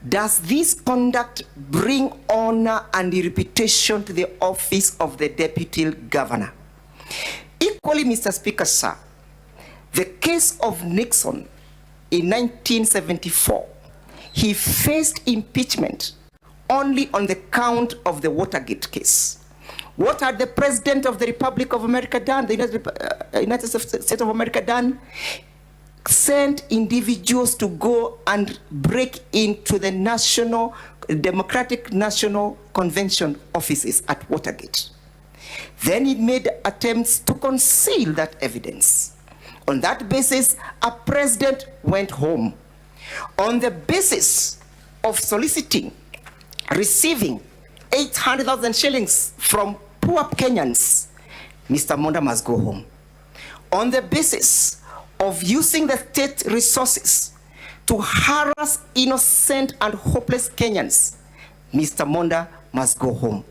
Does this conduct bring honor and reputation to the office of the deputy governor? Equally, Mr. Speaker, sir, the case of Nixon in 1974, he faced impeachment only on the count of the Watergate case. What had the President of the Republic of America done, the United States of America done? Sent individuals to go and break into the Democratic National Convention offices at Watergate. Then he made attempts to conceal that evidence. On that basis, a president went home. On the basis of soliciting, receiving 800,000 shillings from poor Kenyans, Mr. Monda must go home. On the basis of using the state resources to harass innocent and hopeless Kenyans, Mr. Monda must go home.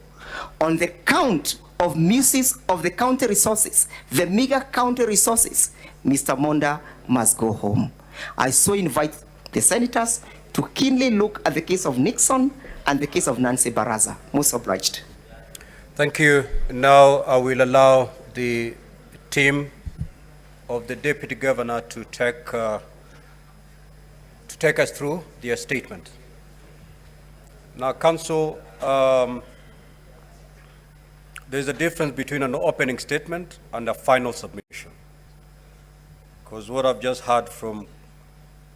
On the count of misuses of the county resources, the meager county resources, Mr. Monda must go home. I so invite the senators to keenly look at the case of Nixon and the case of Nancy Baraza. Most obliged. Thank you. Now I will allow the team of the Deputy Governor to take us through their statement. Now, Council, there's a difference between an opening statement and a final submission. Because what I've just heard from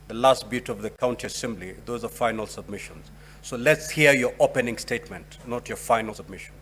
the last bit of the County Assembly, those are final submissions. So let's hear your opening statement, not your final submission.